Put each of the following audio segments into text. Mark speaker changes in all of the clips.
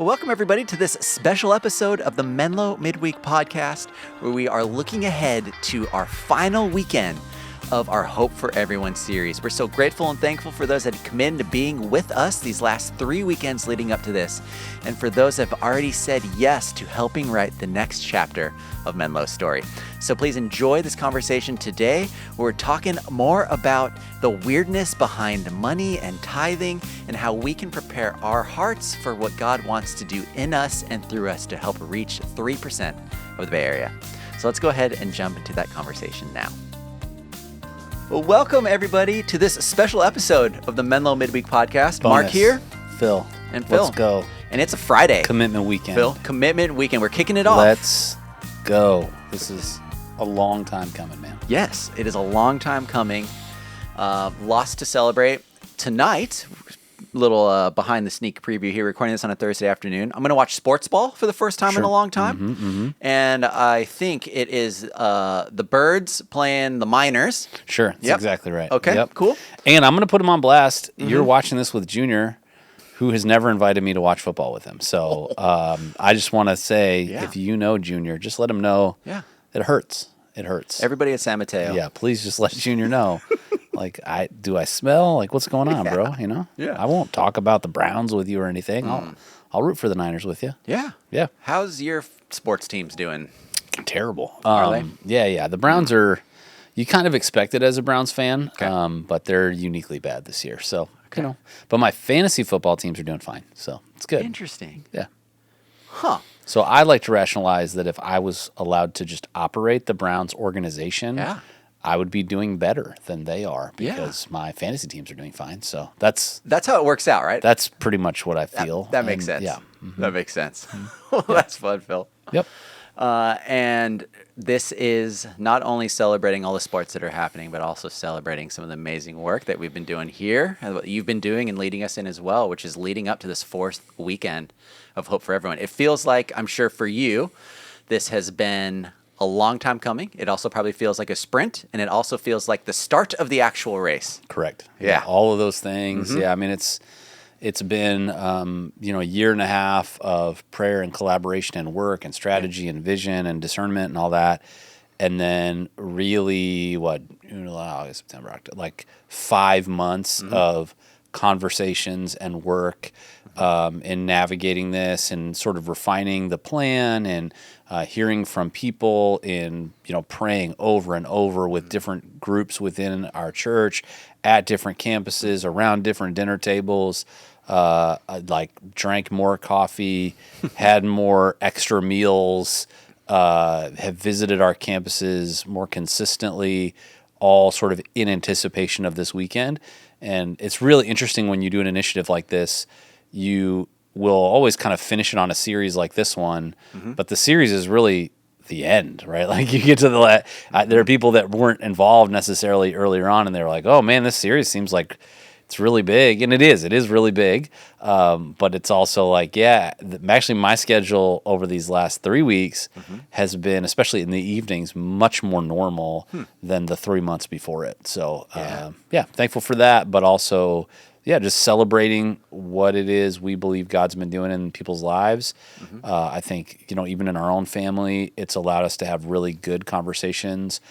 Speaker 1: Well, welcome everybody to this special episode of the Menlo Midweek podcast, where we are looking ahead to our final weekend of our Hope for Everyone series. We're so grateful and thankful for those that have committed to being with us these last 3 weekends leading up to this, and for those that have already said yes to helping write the next chapter of Menlo's story. So please enjoy this conversation today. We're talking more about the weirdness behind money and tithing and how we can prepare our hearts for what God wants to do in us and through us to help reach 3% of the Bay Area. So let's go ahead and jump into that conversation now. Well, welcome everybody to this special episode of the Menlo Midweek podcast.
Speaker 2: Bonus.
Speaker 1: Mark here.
Speaker 2: Phil.
Speaker 1: And Phil.
Speaker 2: Let's go.
Speaker 1: And it's a Friday.
Speaker 2: Commitment weekend.
Speaker 1: Phil, commitment weekend. We're kicking it off.
Speaker 2: Let's go. This is a long time coming, man.
Speaker 1: Yes, it is a long time coming. Lots to celebrate. Tonight, little behind the sneak preview here, recording this on a Thursday afternoon. I'm going to watch sports ball for the first time in a long time. And I think it is the Birds playing the Miners.
Speaker 2: Sure, that's exactly right.
Speaker 1: Okay, cool.
Speaker 2: And I'm going to put him on blast. You're watching this with Junior, who has never invited me to watch football with him. So I just want to say, if you know Junior, just let him know it hurts. It hurts.
Speaker 1: Everybody at San Mateo.
Speaker 2: Yeah, please just let Junior know. Like, do I smell? Like, what's going on, bro? You know?
Speaker 1: Yeah.
Speaker 2: I won't talk about the Browns with you or anything. I'll root for the Niners with you.
Speaker 1: Yeah.
Speaker 2: Yeah.
Speaker 1: How's your sports teams doing?
Speaker 2: Terrible.
Speaker 1: Are they?
Speaker 2: Yeah. The Browns are, you kind of expect it as a Browns fan, but they're uniquely bad this year. So, you know, but my fantasy football teams are doing fine. So it's good.
Speaker 1: Interesting.
Speaker 2: Yeah.
Speaker 1: Huh.
Speaker 2: So I like to rationalize that if I was allowed to just operate the Browns organization, I would be doing better than they are because my fantasy teams are doing fine. So that's
Speaker 1: how it works out, right?
Speaker 2: That's pretty much what I feel.
Speaker 1: That makes sense.
Speaker 2: Yeah.
Speaker 1: That makes sense. Well, that's fun, Phil.
Speaker 2: Yep.
Speaker 1: And this is not only celebrating all the sports that are happening, but also celebrating some of the amazing work that we've been doing here, and what you've been doing and leading us in as well, which is leading up to this fourth weekend of Hope for Everyone. It feels like, I'm sure for you, this has been a long time coming. It also probably feels like a sprint, and it also feels like the start of the actual race.
Speaker 2: Correct.
Speaker 1: Yeah.
Speaker 2: All of those things. Yeah. I mean, it's been, a year and a half of prayer and collaboration and work and strategy and vision and discernment and all that. And then really August, September, October, like 5 months of conversations and work in navigating this and sort of refining the plan and hearing from people in, praying over and over with different groups within our church at different campuses around different dinner tables. Like drank more coffee, had more extra meals, have visited our campuses more consistently, all sort of in anticipation of this weekend. And it's really interesting when you do an initiative like this, you will always kind of finish it on a series like this one, but the series is really the end, right? Like you get to there are people that weren't involved necessarily earlier on, and they were like, oh man, this series seems like it's really big, and it is really big, but it's also like, actually my schedule over these last 3 weeks has been, especially in the evenings, much more normal than the 3 months before it. So thankful for that, but also just celebrating what it is we believe God's been doing in people's lives. I think, even in our own family, it's allowed us to have really good conversations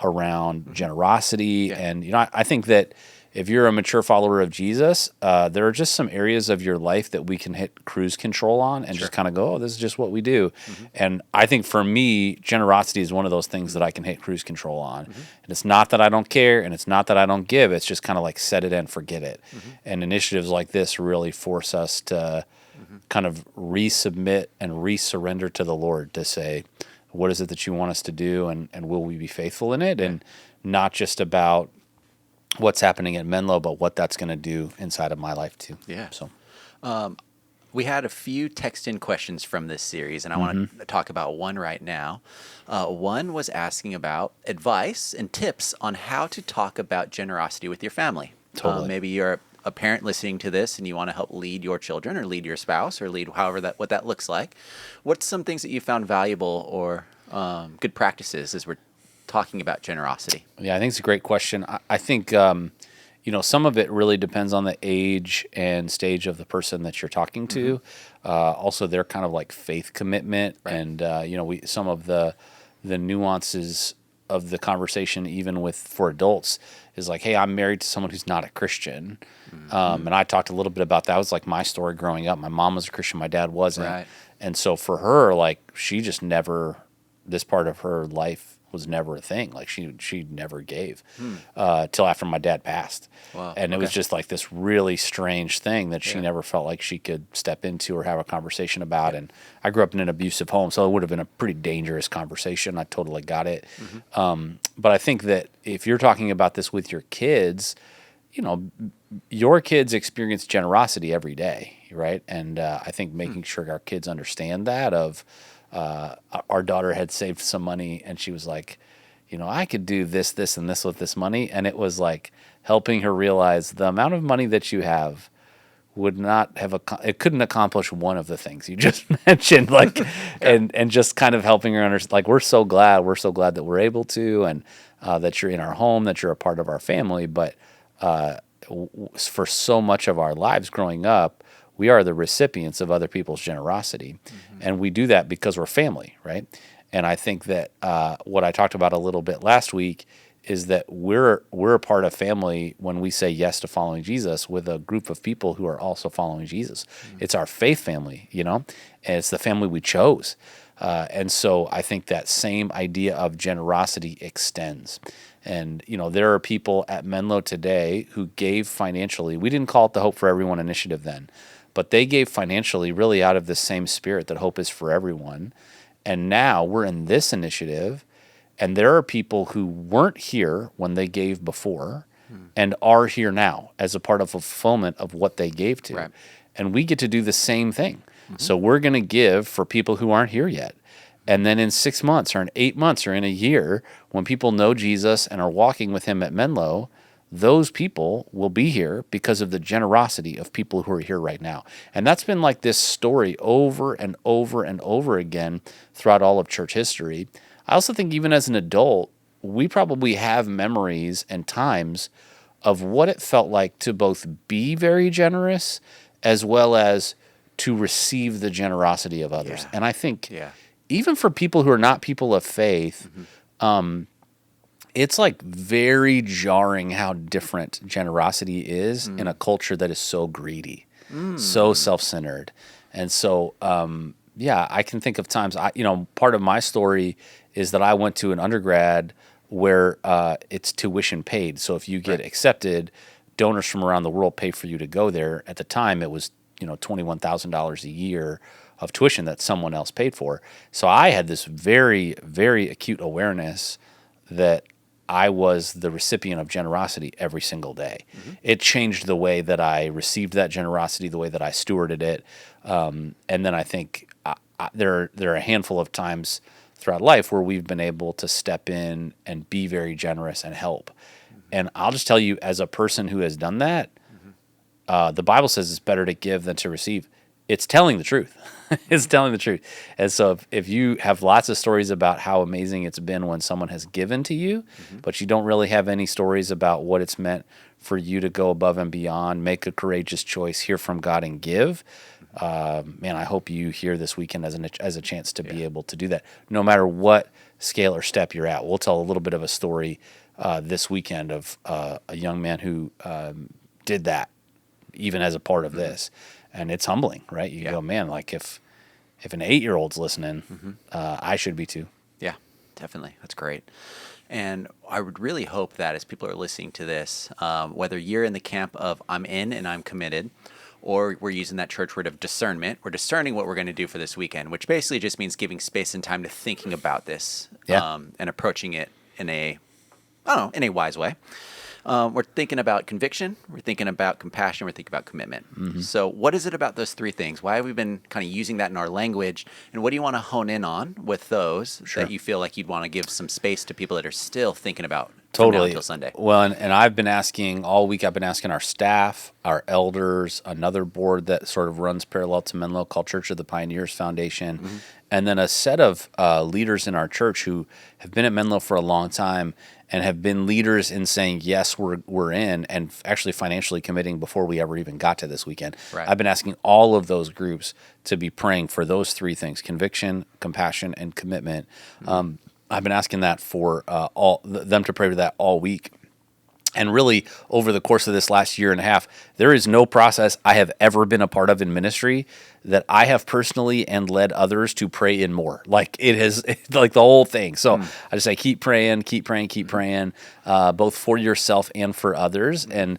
Speaker 2: around generosity. And, I think that if you're a mature follower of Jesus, there are just some areas of your life that we can hit cruise control on and just kind of go, oh, this is just what we do. And I think for me, generosity is one of those things that I can hit cruise control on. And it's not that I don't care and it's not that I don't give. It's just kind of like set it and forget it. And initiatives like this really force us to kind of resubmit and resurrender to the Lord to say, what is it that you want us to do, and will we be faithful in it? And not just about what's happening at Menlo, but what that's going to do inside of my life too.
Speaker 1: Yeah.
Speaker 2: So,
Speaker 1: we had a few text-in questions from this series, and I want to talk about one right now. One was asking about advice and tips on how to talk about generosity with your family.
Speaker 2: Totally.
Speaker 1: Maybe you're a parent listening to this and you want to help lead your children or lead your spouse or lead what that looks like. What's some things that you found valuable or good practices as we're talking about generosity?
Speaker 2: Yeah, I think it's a great question. I think some of it really depends on the age and stage of the person that you're talking to. Also, their kind of like faith commitment, and some of the nuances of the conversation, even for adults, is like, hey, I'm married to someone who's not a Christian. And I talked a little bit about that. It was like my story growing up. My mom was a Christian, my dad wasn't.
Speaker 1: Right.
Speaker 2: And so for her, like, she just never, this part of her life was never a thing. Like she never gave till after my dad passed.
Speaker 1: Wow.
Speaker 2: And it was just like this really strange thing that she never felt like she could step into or have a conversation about. And I grew up in an abusive home, so it would have been a pretty dangerous conversation. I totally got it. But I think that if you're talking about this with your kids, your kids experience generosity every day, right? And I think making sure our kids understand that our daughter had saved some money, and she was like, I could do this, this, and this with this money. And it was like helping her realize the amount of money that you have would not have, it couldn't accomplish one of the things you just mentioned. Like, and just kind of helping her understand, like, we're so glad that we're able to, and that you're in our home, that you're a part of our family. But for so much of our lives growing up, we are the recipients of other people's generosity. And we do that because we're family, right? And I think that what I talked about a little bit last week is that we're a part of family when we say yes to following Jesus with a group of people who are also following Jesus. It's our faith family, and it's the family we chose. And so I think that same idea of generosity extends. And, there are people at Menlo today who gave financially. We didn't call it the Hope for Everyone initiative then, but they gave financially really out of the same spirit that hope is for everyone. And now we're in this initiative, and there are people who weren't here when they gave before and are here now as a part of fulfillment of what they gave to.
Speaker 1: Right.
Speaker 2: And we get to do the same thing. So we're going to give for people who aren't here yet. And then in 6 months or in 8 months or in a year, when people know Jesus and are walking with him at Menlo, those people will be here because of the generosity of people who are here right now. And that's been like this story over and over and over again throughout all of church history. I also think even as an adult, we probably have memories and times of what it felt like to both be very generous as well as to receive the generosity of others. And I think even for people who are not people of faith, it's like very jarring how different generosity is in a culture that is so greedy, so self-centered. And so, I can think of times, part of my story is that I went to an undergrad where it's tuition paid. So if you get accepted, donors from around the world pay for you to go there. At the time, it was, $21,000 a year of tuition that someone else paid for. So I had this very, very acute awareness that I was the recipient of generosity every single day. It changed the way that I received that generosity, the way that I stewarded it. And then I think there are a handful of times throughout life where we've been able to step in and be very generous and help. And I'll just tell you, as a person who has done that, the Bible says it's better to give than to receive. It's telling the truth. It's telling the truth. And so if you have lots of stories about how amazing it's been when someone has given to you, but you don't really have any stories about what it's meant for you to go above and beyond, make a courageous choice, hear from God, and give, man, I hope you hear this weekend as a chance to be able to do that, no matter what scale or step you're at. We'll tell a little bit of a story this weekend of a young man who did that, even as a part of this. And it's humbling, right? You go, man, like if an 8-year-old's listening, I should be too.
Speaker 1: Yeah, definitely. That's great. And I would really hope that as people are listening to this, whether you're in the camp of I'm in and I'm committed, or we're using that church word of discernment, we're discerning what we're going to do for this weekend, which basically just means giving space and time to thinking about this and approaching it in a wise way. We're thinking about conviction, we're thinking about compassion, we're thinking about commitment. So what is it about those three things? Why have we been kind of using that in our language? And what do you want to hone in on with those that you feel like you'd want to give some space to people that are still thinking about from now
Speaker 2: Totally.
Speaker 1: until Sunday.
Speaker 2: Well, and I've been asking all week, I've been asking our staff, our elders, another board that sort of runs parallel to Menlo called Church of the Pioneers Foundation, and then a set of leaders in our church who have been at Menlo for a long time and have been leaders in saying, yes, we're in, and actually financially committing before we ever even got to this weekend.
Speaker 1: Right.
Speaker 2: I've been asking all of those groups to be praying for those three things: conviction, compassion, and commitment. I've been asking that for them to pray for that all week. And really, over the course of this last year and a half, there is no process I have ever been a part of in ministry that I have personally and led others to pray in more. Like it has, like the whole thing. So I just say, keep praying, both for yourself and for others. And,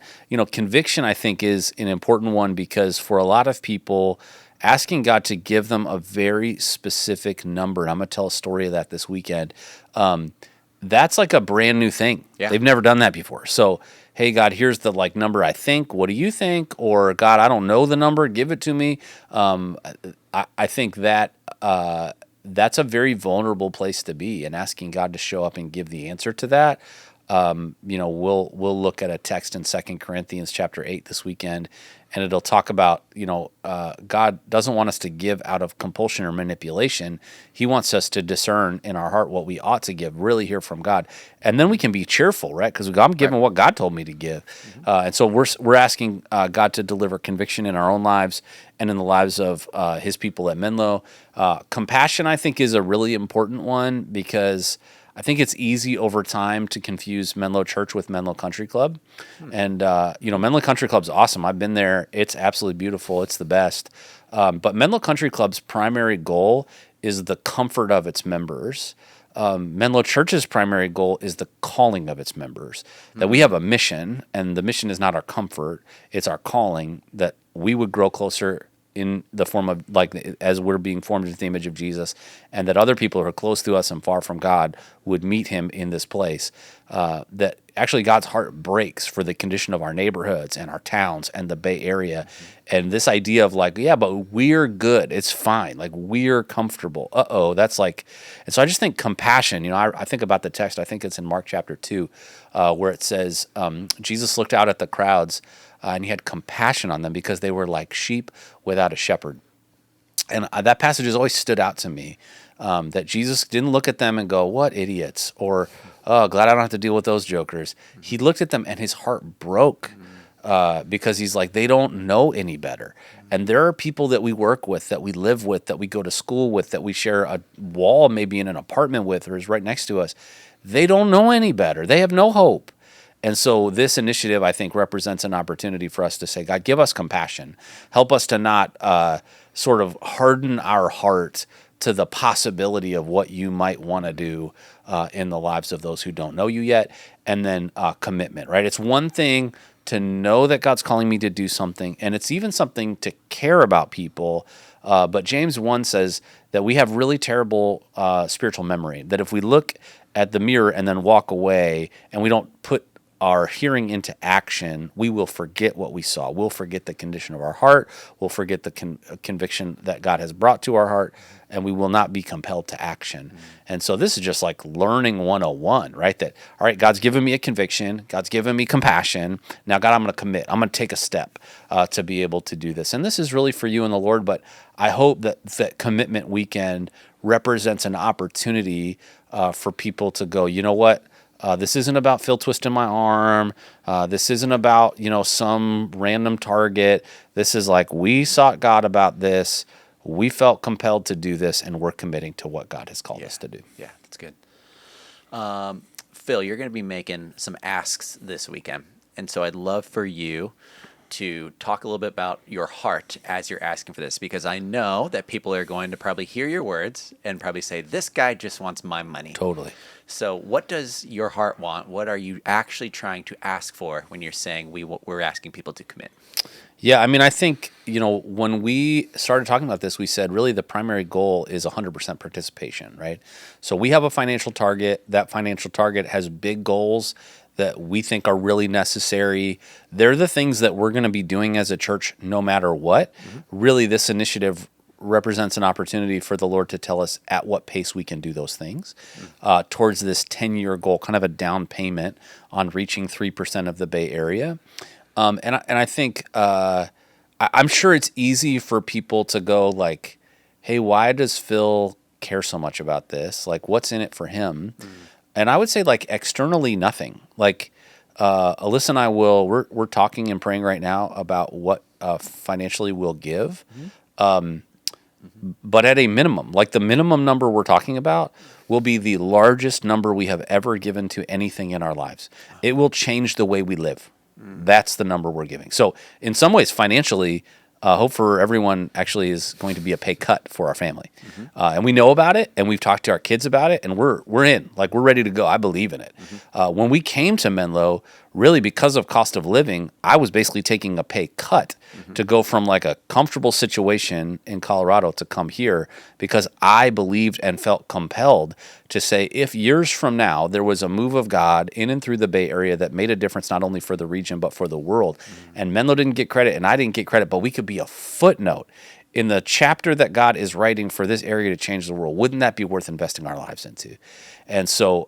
Speaker 2: conviction, I think, is an important one because for a lot of people, asking God to give them a very specific number, and I'm going to tell a story of that this weekend, that's like a brand new thing.
Speaker 1: Yeah.
Speaker 2: They've never done that before. So, hey, God, here's the number I think. What do you think? Or, God, I don't know the number. Give it to me. I think that that's a very vulnerable place to be, and asking God to show up and give the answer to that. We'll look at a text in 2 Corinthians chapter 8 this weekend, and it'll talk about, God doesn't want us to give out of compulsion or manipulation. He wants us to discern in our heart what we ought to give, really hear from God. And then we can be cheerful, right? Because I'm giving what God told me to give. And so we're asking God to deliver conviction in our own lives and in the lives of his people at Menlo. Compassion, I think, is a really important one because I think it's easy over time to confuse Menlo Church with Menlo Country Club. And, Menlo Country Club's awesome. I've been there. It's absolutely beautiful. It's the best. But Menlo Country Club's primary goal is the comfort of its members. Menlo Church's primary goal is the calling of its members. That we have a mission, and the mission is not our comfort, it's our calling, that we would grow closer in the form of, as we're being formed into the image of Jesus, and that other people who are close to us and far from God would meet him in this place. That actually God's heart breaks for the condition of our neighborhoods and our towns and the Bay Area. And this idea of but we're good. It's fine. We're comfortable. That's and so I just think compassion, I think about the text, I think it's in Mark chapter 2, where it says, Jesus looked out at the crowds and he had compassion on them because they were like sheep without a shepherd. And that passage has always stood out to me, that Jesus didn't look at them and go, what idiots, or, oh, glad I don't have to deal with those jokers. He looked at them and his heart broke because he's like, they don't know any better. And there are people that we work with, that we live with, that we go to school with, that we share a wall maybe in an apartment with or is right next to us. They don't know any better. They have no hope. And so this initiative, I think, represents an opportunity for us to say, God, give us compassion. Help us to not sort of harden our heart to the possibility of what you might want to do in the lives of those who don't know you yet. And then commitment, right? It's one thing to know that God's calling me to do something, and it's even something to care about people. But James 1 says that we have really terrible spiritual memory, that if we look at the mirror and then walk away and we don't put our hearing into action, we will forget what we saw. We'll forget the condition of our heart. We'll forget the conviction that God has brought to our heart, and we will not be compelled to action. And so this is just like learning 101, right? That, all right, God's given me a conviction. God's given me compassion. Now, God, I'm going to commit. I'm going to take a step to be able to do this. And this is really for you and the Lord, but I hope that Commitment Weekend represents an opportunity for people to go, you know what? This isn't about Phil twisting my arm. This isn't about, some random target. This is we sought God about this. We felt compelled to do this, and we're committing to what God has called us to do.
Speaker 1: Yeah, that's good. Phil, you're going to be making some asks this weekend. And so I'd love for you to talk a little bit about your heart as you're asking for this, because I know that people are going to probably hear your words and probably say, this guy just wants my money.
Speaker 2: Totally.
Speaker 1: So what does your heart want? What are you actually trying to ask for when you're saying we're asking people to commit?
Speaker 2: Yeah, I think, when we started talking about this, we said really the primary goal is 100% participation, right? So we have a financial target. That financial target has big goals that we think are really necessary. They're the things that we're going to be doing as a church no matter what. Really, this initiative represents an opportunity for the Lord to tell us at what pace we can do those things towards this 10-year goal, kind of a down payment on reaching 3% of the Bay Area. And I think I'm sure it's easy for people to go like, hey, why does Phil care so much about this? Like, what's in it for him? And I would say, like, externally, nothing. Like, Alyssa and I we're talking and praying right now about what financially we'll give. But at a minimum, like the minimum number we're talking about will be the largest number we have ever given to anything in our lives. It will change the way we live. That's the number we're giving. So in some ways, financially, Hope for Everyone actually is going to be a pay cut for our family. And we know about it, and we've talked to our kids about it, and we're in. Like, we're ready to go. I believe in it. When we came to Menlo, really because of cost of living, I was basically taking a pay cut to go from like a comfortable situation in Colorado to come here because I believed and felt compelled to say, if years from now there was a move of God in and through the Bay Area that made a difference not only for the region but for the world, and Menlo didn't get credit and I didn't get credit, but we could be a footnote in the chapter that God is writing for this area to change the world, wouldn't that be worth investing our lives into? And so,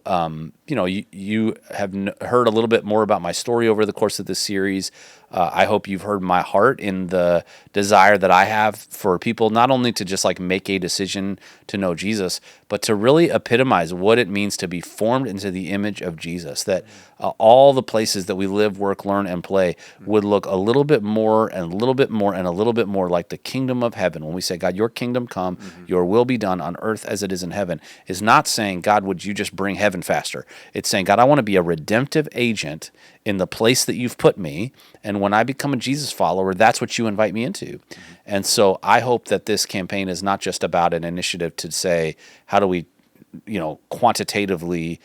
Speaker 2: you have heard a little bit more about my story over the course of this series. I hope you've heard my heart in the desire that I have for people not only to just like make a decision to know Jesus, but to really epitomize what it means to be formed into the image of Jesus, that all the places that we live, work, learn, and play would look a little bit more and a little bit more and a little bit more like the kingdom of heaven. When we say, God, your kingdom come, your will be done on earth as it is in heaven, is not saying, God, would you just bring heaven faster? It's saying, God, I want to be a redemptive agent in the place that you've put me, and when I become a Jesus follower, that's what you invite me into. And so I hope that this campaign is not just about an initiative to say, how do we, quantitatively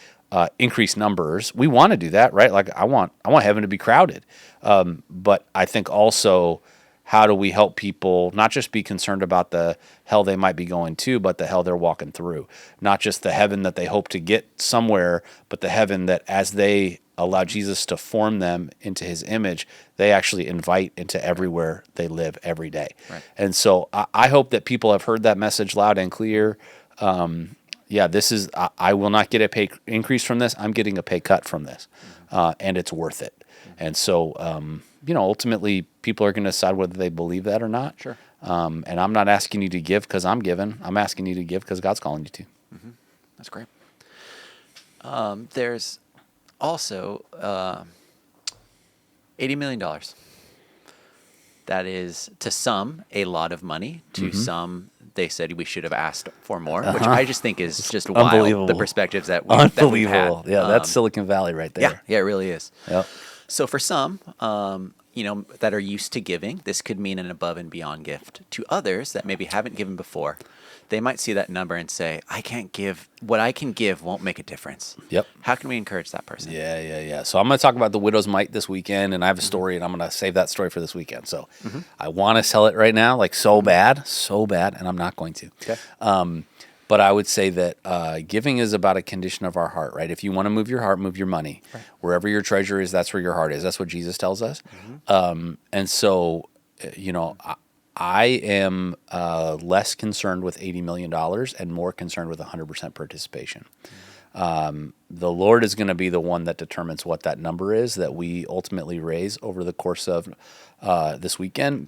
Speaker 2: increase numbers? We want to do that, right? Like I want heaven to be crowded. But I think also, how do we help people not just be concerned about the hell they might be going to, but the hell they're walking through? Not just the heaven that they hope to get somewhere, but the heaven that as they allow Jesus to form them into his image, they actually invite into everywhere they live every day. Right. And so I hope that people have heard that message loud and clear. This is, I will not get a pay increase from this. I'm getting a pay cut from this. And it's worth it. And so, ultimately people are going to decide whether they believe that or not. Sure. And I'm not asking you to give because I'm giving. I'm asking you to give because God's calling you to.
Speaker 1: That's great. There's also $80 million. That is, to some, a lot of money. To some, they said we should have asked for more, which I just think is just wild, the perspectives that we've had.
Speaker 2: Yeah, that's Silicon Valley right there.
Speaker 1: Yeah, it really is.
Speaker 2: Yep.
Speaker 1: So for some, that are used to giving, this could mean an above and beyond gift. To others that maybe haven't given before, they might see that number and say, I can't give. What I can give won't make a difference.
Speaker 2: Yep.
Speaker 1: How can we encourage that person?
Speaker 2: Yeah. So I'm going to talk about the widow's mite this weekend, and I have a story, and I'm going to save that story for this weekend. So I want to sell it right now, like so bad, and I'm not going to.
Speaker 1: Okay.
Speaker 2: But I would say that giving is about a condition of our heart, right? If you want to move your heart, move your money. Right. Wherever your treasure is, that's where your heart is. That's what Jesus tells us. And so, I am less concerned with $80 million and more concerned with 100% participation. The Lord is going to be the one that determines what that number is that we ultimately raise over the course of this weekend.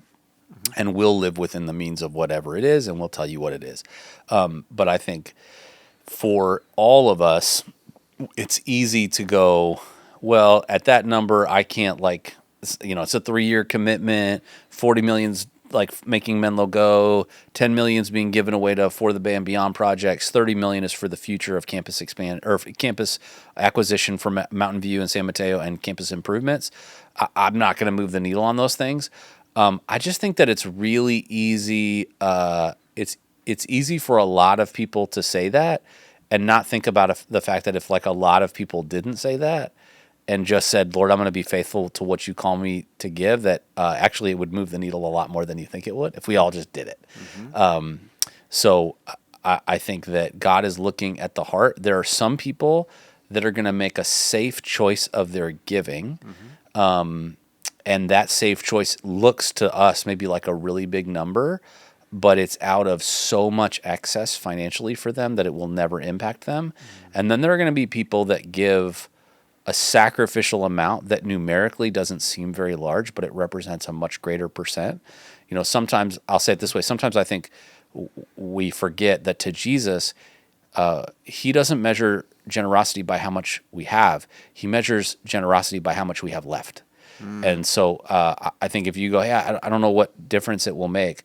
Speaker 2: And we'll live within the means of whatever it is, and we'll tell you what it is. But I think for all of us, it's easy to go, well, at that number, I can't it's a 3-year commitment, 40 million's like making Menlo go, 10 million's being given away to For the Bay and Beyond projects, 30 million is for the future of campus campus acquisition for Mountain View and San Mateo and campus improvements. I'm not going to move the needle on those things. I just think that it's really easy. It's easy for a lot of people to say that and not think about the fact that if like a lot of people didn't say that and just said, Lord, I'm going to be faithful to what you call me to give, that actually it would move the needle a lot more than you think it would if we all just did it. So I think that God is looking at the heart. There are some people that are going to make a safe choice of their giving. And that safe choice looks to us maybe like a really big number, but it's out of so much excess financially for them that it will never impact them. And then there are going to be people that give a sacrificial amount that numerically doesn't seem very large, but it represents a much greater percent. Sometimes I'll say it this way. Sometimes I think we forget that to Jesus, he doesn't measure generosity by how much we have. He measures generosity by how much we have left. And so I think if you go, yeah, I don't know what difference it will make.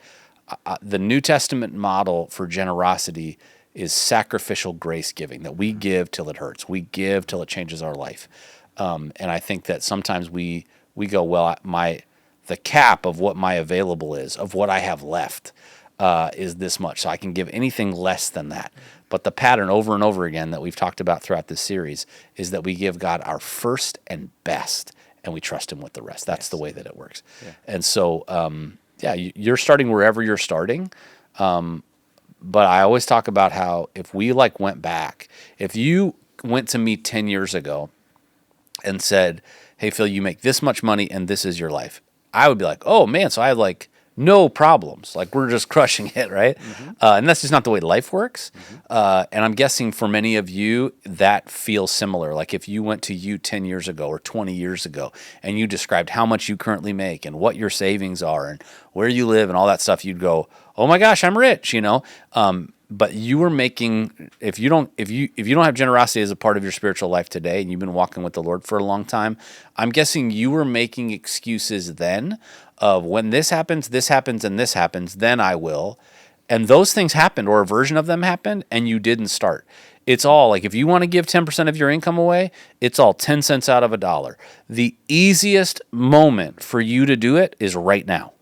Speaker 2: The New Testament model for generosity is sacrificial grace giving, that we give till it hurts. We give till it changes our life. And I think that sometimes we go, well, the cap of what my available is, of what I have left, is this much. So I can give anything less than that. But the pattern over and over again that we've talked about throughout this series is that we give God our first and best, and we trust him with the rest. That's the way that it works. Yeah. And so, you're starting wherever you're starting. But I always talk about how if we went back, if you went to me 10 years ago and said, hey, Phil, you make this much money and this is your life, I would be like, oh man, so I have no problems. We're just crushing it, right? Mm-hmm. And that's just not the way life works. Mm-hmm. And I'm guessing for many of you, that feels similar. If you went to you 10 years ago or 20 years ago and you described how much you currently make and what your savings are and where you live and all that stuff, you'd go, oh my gosh, I'm rich, But you were making, if you don't have generosity as a part of your spiritual life today, and you've been walking with the Lord for a long time, I'm guessing you were making excuses then of when this happens, and this happens, then I will. And those things happened, or a version of them happened, and you didn't start. It's all if you want to give 10% of your income away, it's all 10 cents out of a dollar. The easiest moment for you to do it is right now.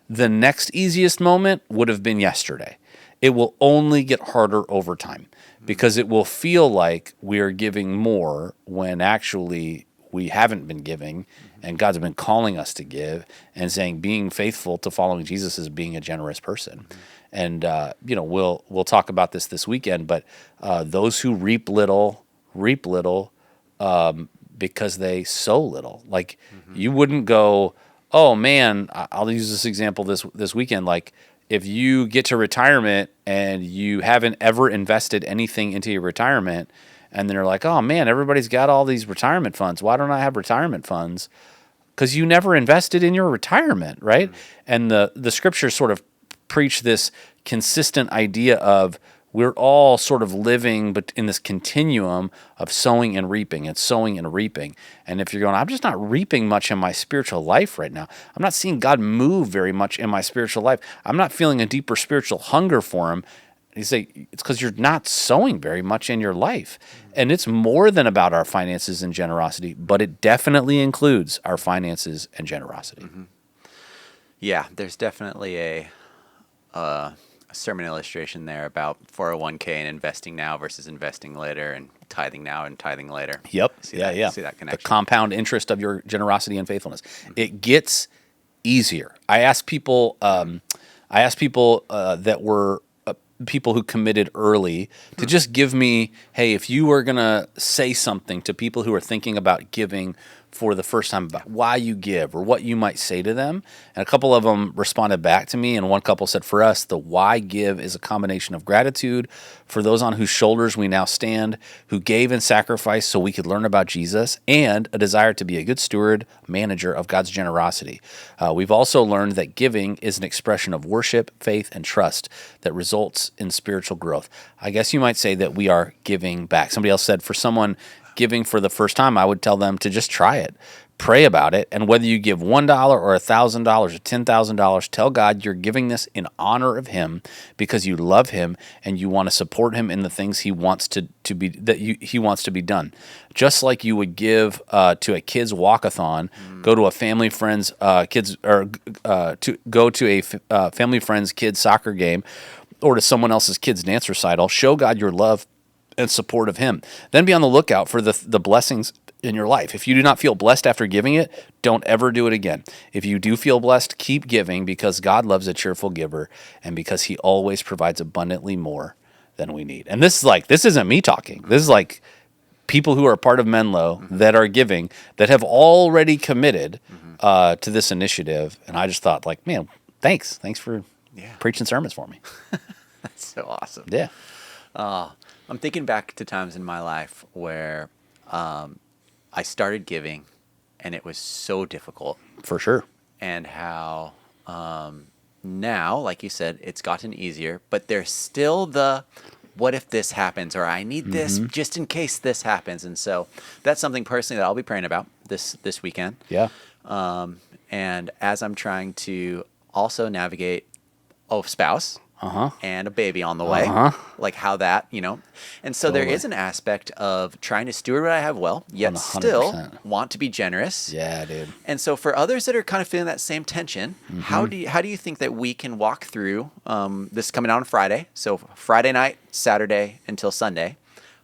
Speaker 2: The next easiest moment would have been yesterday. It will only get harder over time because it will feel like we are giving more when actually we haven't been giving, and God's been calling us to give and saying being faithful to following Jesus is being a generous person. And we'll talk about this weekend, but those who reap little because they sow little. You wouldn't go, oh man, I'll use this example this weekend. If you get to retirement and you haven't ever invested anything into your retirement, and then you're like, oh man, everybody's got all these retirement funds. Why don't I have retirement funds? Because you never invested in your retirement, right? Mm-hmm. And the scriptures sort of preach this consistent idea of we're all sort of living but in this continuum of sowing and reaping and sowing and reaping. And if you're going, I'm just not reaping much in my spiritual life right now. I'm not seeing God move very much in my spiritual life. I'm not feeling a deeper spiritual hunger for him. You say, it's because you're not sowing very much in your life. And it's more than about our finances and generosity, but it definitely includes our finances and generosity.
Speaker 1: Mm-hmm. Yeah, there's definitely a sermon illustration there about 401k and investing now versus investing later, and tithing now and tithing later.
Speaker 2: Yep.
Speaker 1: See that connection.
Speaker 2: The compound interest of your generosity and faithfulness. Mm-hmm. It gets easier. I asked people that were people who committed early to just give me, hey, if you were going to say something to people who are thinking about giving for the first time about why you give or what you might say to them. And a couple of them responded back to me, and one couple said, for us, the why give is a combination of gratitude for those on whose shoulders we now stand, who gave and sacrificed so we could learn about Jesus, and a desire to be a good steward, manager of God's generosity. We've also learned that giving is an expression of worship, faith, and trust that results in spiritual growth. I guess you might say that we are giving back. Somebody else said for someone giving for the first time, I would tell them to just try it. Pray about it, and whether you give $1 or $1,000 or $10,000, tell God you're giving this in honor of Him because you love Him and you want to support Him in the things He wants He wants to be done. Just like you would give to a kids walkathon, go to a family friend's family friend's kids soccer game, or to someone else's kids dance recital. Show God your love and support of Him. Then be on the lookout for the blessings in your life. If you do not feel blessed after giving it, don't ever do it again. If you do feel blessed, keep giving because God loves a cheerful giver and because He always provides abundantly more than we need. And this isn't me talking. This is people who are part of Menlo that are giving, that have already committed to this initiative. And I just thought man, thanks for preaching sermons for me.
Speaker 1: That's so awesome.
Speaker 2: Yeah.
Speaker 1: I'm thinking back to times in my life where I started giving and it was so difficult.
Speaker 2: For sure.
Speaker 1: And how now, like you said, it's gotten easier, but there's still the what if this happens, or I need this just in case this happens. And so that's something personally that I'll be praying about this weekend.
Speaker 2: Yeah.
Speaker 1: And as I'm trying to also navigate a spouse and a baby on the way, like how that, and so there is an aspect of trying to steward what I have well, yet
Speaker 2: 100%.
Speaker 1: still want to be generous.
Speaker 2: Yeah, dude.
Speaker 1: And so for others that are kind of feeling that same tension, how do you think that we can walk through this is coming out on Friday, so Friday night, Saturday until Sunday?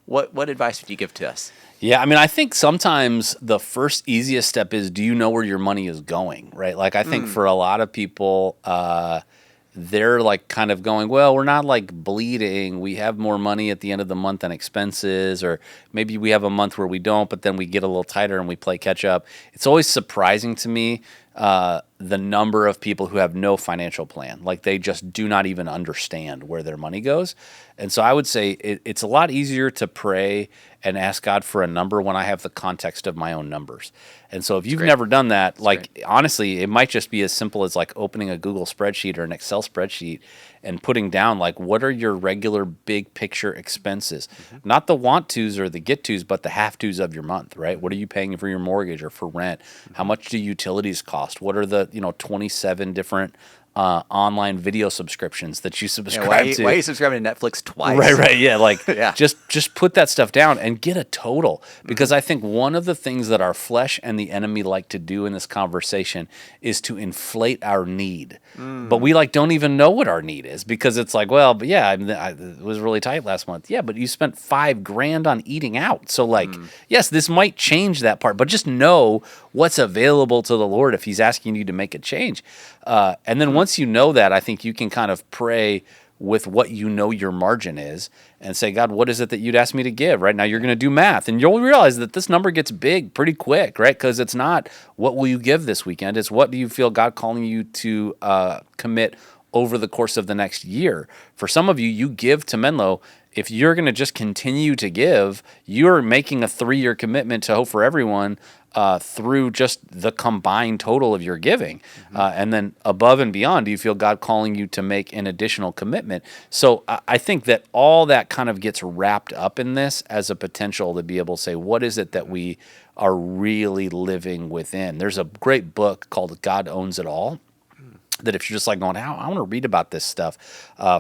Speaker 1: What advice would you give to us?
Speaker 2: Yeah, I mean, I think sometimes the first easiest step is, do you know where your money is going, right? Like, I think for a lot of people, they're like kind of going, well, we're not like bleeding. We have more money at the end of the month than expenses, or maybe we have a month where we don't, but then we get a little tighter and we play catch up. It's always surprising to me the number of people who have no financial plan. Like, they just do not even understand where their money goes. And so I would say it's a lot easier to pray and ask God for a number when I have the context of my own numbers. And so if you've never done that, honestly, it might just be as simple as like opening a Google spreadsheet or an Excel spreadsheet and putting down like, what are your regular big picture expenses? Not the want tos or the get tos, but the have tos of your month, right? What are you paying for your mortgage or for rent? How much do utilities cost? What are the 27 different online video subscriptions that you subscribe to?
Speaker 1: Why are you subscribing to Netflix twice?
Speaker 2: Right. Yeah, like
Speaker 1: Yeah.
Speaker 2: just put that stuff down and get a total. Because I think one of the things that our flesh and the enemy like to do in this conversation is to inflate our need. But we don't even know what our need is, because it's like, well, but yeah, it was really tight last month. Yeah, but you spent $5,000 on eating out. So yes, this might change that part, but just know what's available to the Lord if he's asking you to make a change. And then once you know that, I think you can kind of pray with what you know your margin is and say, God, what is it that you'd ask me to give? Right now, you're going to do math, and you'll realize that this number gets big pretty quick, right? Because it's not what will you give this weekend. It's what do you feel God calling you to commit over the course of the next year. For some of you, you give to Menlo. If you're going to just continue to give, you're making a 3-year commitment to Hope for Everyone through just the combined total of your giving. And then above and beyond, do you feel God calling you to make an additional commitment? So I think that all that kind of gets wrapped up in this as a potential to be able to say, what is it that we are really living within? There's a great book called God Owns It All, that if you're just like going, I want to read about this stuff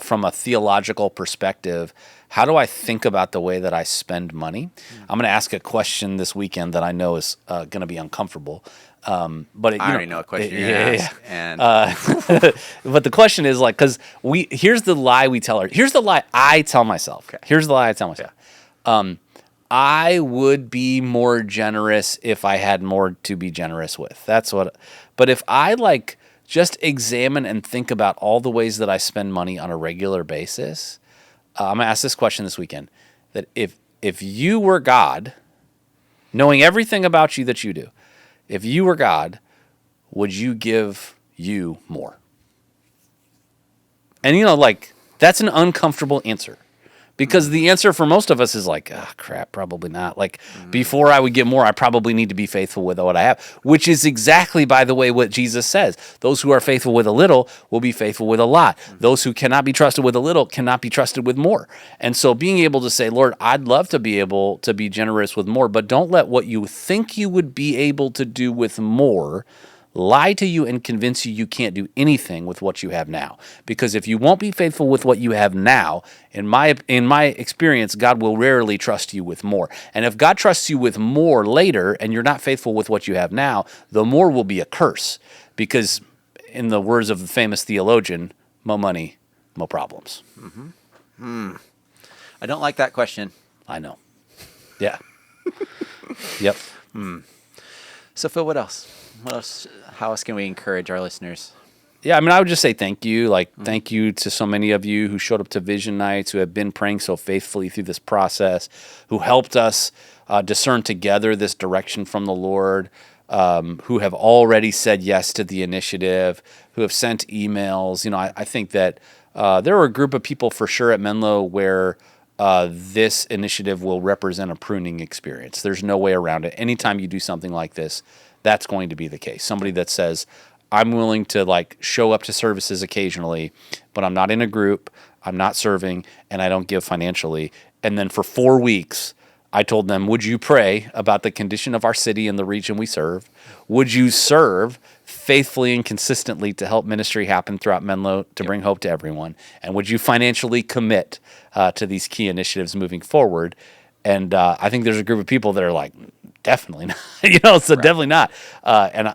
Speaker 2: from a theological perspective. How do I think about the way that I spend money? I'm going to ask a question this weekend that I know is going to be uncomfortable. But
Speaker 1: I already know a question you're going to ask. And
Speaker 2: but the question is because here's the lie we tell her. Here's the lie I tell myself.
Speaker 1: Okay.
Speaker 2: Here's the lie I tell myself.
Speaker 1: Yeah.
Speaker 2: I would be more generous if I had more to be generous with. That's what. But if I just examine and think about all the ways that I spend money on a regular basis, I'm going to ask this question this weekend, that if you were God, knowing everything about you that you do, if you were God, would you give you more? And that's an uncomfortable answer. Because the answer for most of us is crap, probably not. Before I would get more, I probably need to be faithful with what I have, which is exactly, by the way, what Jesus says. Those who are faithful with a little will be faithful with a lot. Those who cannot be trusted with a little cannot be trusted with more. And so being able to say, Lord, I'd love to be able to be generous with more, but don't let what you think you would be able to do with more lie to you and convince you you can't do anything with what you have now. Because if you won't be faithful with what you have now, in my experience, God will rarely trust you with more. And if God trusts you with more later and you're not faithful with what you have now, the more will be a curse. Because in the words of the famous theologian, mo money, mo problems.
Speaker 1: I don't like that question.
Speaker 2: I know. Yeah. Yep.
Speaker 1: So Phil, what else? How else can we encourage our listeners?
Speaker 2: Yeah, I mean, I would just say thank you. Thank you to so many of you who showed up to Vision Nights, who have been praying so faithfully through this process, who helped us discern together this direction from the Lord. who have already said yes to the initiative, who have sent emails. I think that there are a group of people for sure at Menlo where this initiative will represent a pruning experience. There's no way around it. Anytime you do something like this, that's going to be the case. Somebody that says, I'm willing to show up to services occasionally, but I'm not in a group, I'm not serving, and I don't give financially. And then for 4 weeks, I told them, would you pray about the condition of our city and the region we serve? Would you serve faithfully and consistently to help ministry happen throughout Menlo to bring hope to everyone? And would you financially commit to these key initiatives moving forward? And I think there's a group of people that are like, definitely not, definitely not.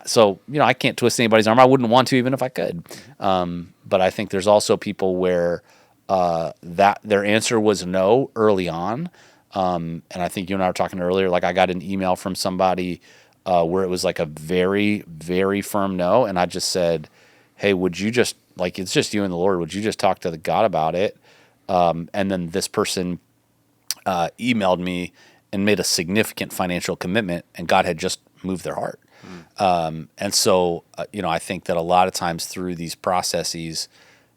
Speaker 2: So I can't twist anybody's arm. I wouldn't want to, even if I could. But I think there's also people where that their answer was no early on. And I think you and I were talking earlier, I got an email from somebody where it was a very, very firm no. And I just said, hey, would you just, it's just you and the Lord, would you just talk to the God about it? And then this person emailed me and made a significant financial commitment, and God had just moved their heart. And so, I think that a lot of times through these processes,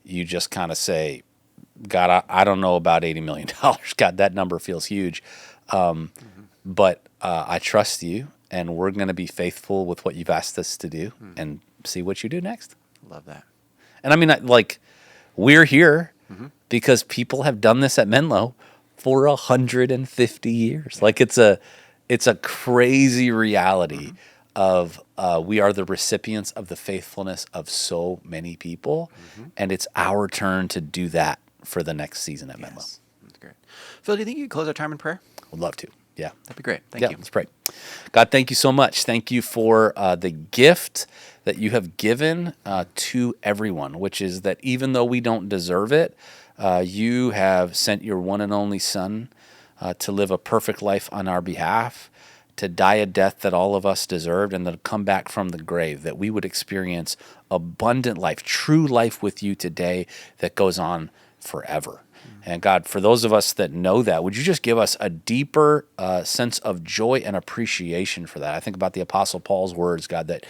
Speaker 2: you just kind of say, God, I don't know about $80 million. God, that number feels huge. But I trust you, and we're going to be faithful with what you've asked us to do and see what you do next.
Speaker 1: Love that.
Speaker 2: And I mean, we're here because people have done this at Menlo for 150 years. It's a crazy reality of we are the recipients of the faithfulness of so many people, and it's our turn to do that for the next season at Menlo.
Speaker 1: That's great. Phil, do you think you could close our time in prayer?
Speaker 2: Would love to. Yeah.
Speaker 1: That'd be great. Thank you.
Speaker 2: Let's pray. God, thank you so much. Thank you for the gift that you have given to everyone, which is that even though we don't deserve it, you have sent your one and only Son to live a perfect life on our behalf, to die a death that all of us deserved, and to come back from the grave, that we would experience abundant life, true life with you today that goes on forever. And God, for those of us that know that, would you just give us a deeper sense of joy and appreciation for that? I think about the Apostle Paul's words, God, that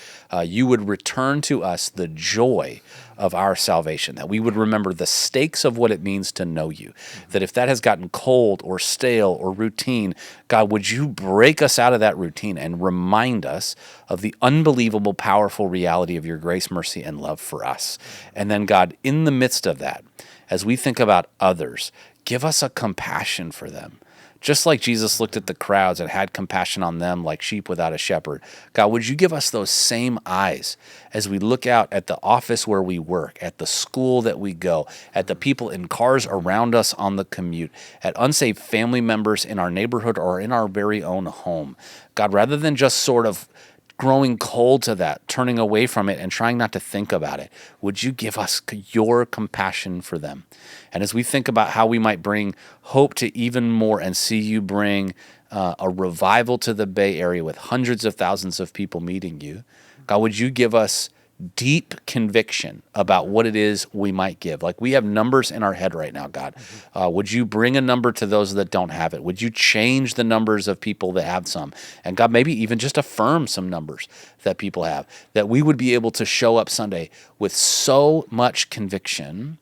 Speaker 2: you would return to us the joy of our salvation, that we would remember the stakes of what it means to know you, that if that has gotten cold or stale or routine, God, would you break us out of that routine and remind us of the unbelievable, powerful reality of your grace, mercy, and love for us. And then, God, in the midst of that, as we think about others, give us a compassion for them. Just like Jesus looked at the crowds and had compassion on them like sheep without a shepherd. God, would you give us those same eyes as we look out at the office where we work, at the school that we go, at the people in cars around us on the commute, at unsaved family members in our neighborhood or in our very own home. God, rather than just sort of growing cold to that, turning away from it and trying not to think about it, would you give us your compassion for them? And as we think about how we might bring hope to even more and see you bring a revival to the Bay Area with hundreds of thousands of people meeting you, God, would you give us deep conviction about what it is we might give? Like, we have numbers in our head right now, God. Would you bring a number to those that don't have it? Would you change the numbers of people that have some? And God, maybe even just affirm some numbers that people have, that we would be able to show up Sunday with so much conviction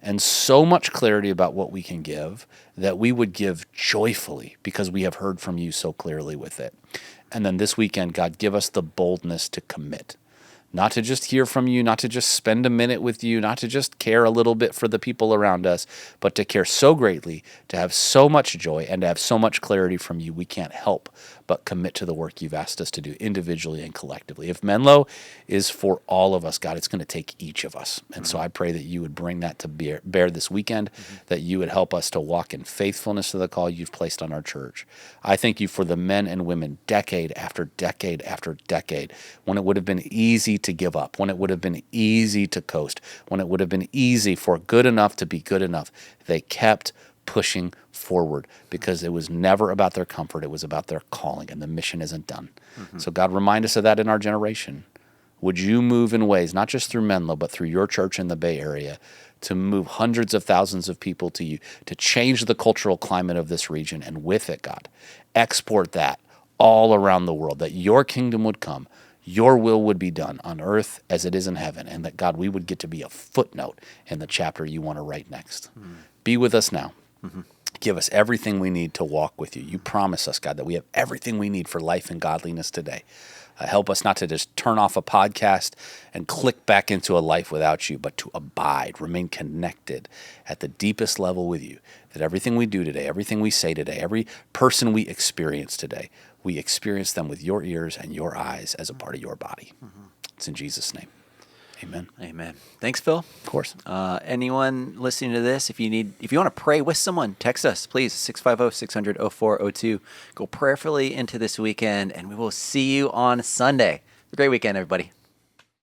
Speaker 2: and so much clarity about what we can give, that we would give joyfully because we have heard from you so clearly with it. And then this weekend, God, give us the boldness to commit. Not to just hear from you, not to just spend a minute with you, not to just care a little bit for the people around us, but to care so greatly, to have so much joy, and to have so much clarity from you, we can't help but commit to the work you've asked us to do individually and collectively. If Menlo is for all of us, God, it's going to take each of us. And so I pray that you would bring that to bear this weekend, that you would help us to walk in faithfulness to the call you've placed on our church. I thank you for the men and women decade after decade after decade, when it would have been easy to give up, when it would have been easy to coast, when it would have been easy for good enough to be good enough. They kept pushing forward because it was never about their comfort. It was about their calling, and the mission isn't done. So God, remind us of that in our generation. Would you move in ways, not just through Menlo, but through your church in the Bay Area, to move hundreds of thousands of people to you, to change the cultural climate of this region, and with it, God, export that all around the world, that your kingdom would come, your will would be done on earth as it is in heaven, and that, God, we would get to be a footnote in the chapter you want to write next. Be with us now. Give us everything we need to walk with you. You promise us, God, that we have everything we need for life and godliness today. Help us not to just turn off a podcast and click back into a life without you, but to abide, remain connected at the deepest level with you, that everything we do today, everything we say today, every person we experience today, we experience them with your ears and your eyes as a part of your body. It's in Jesus' name. Amen.
Speaker 1: Amen. Thanks, Phil.
Speaker 2: Of course.
Speaker 1: Anyone listening to this, if you want to pray with someone, text us, please, 650-600-0402. Go prayerfully into this weekend, and we will see you on Sunday. Have a great weekend, everybody.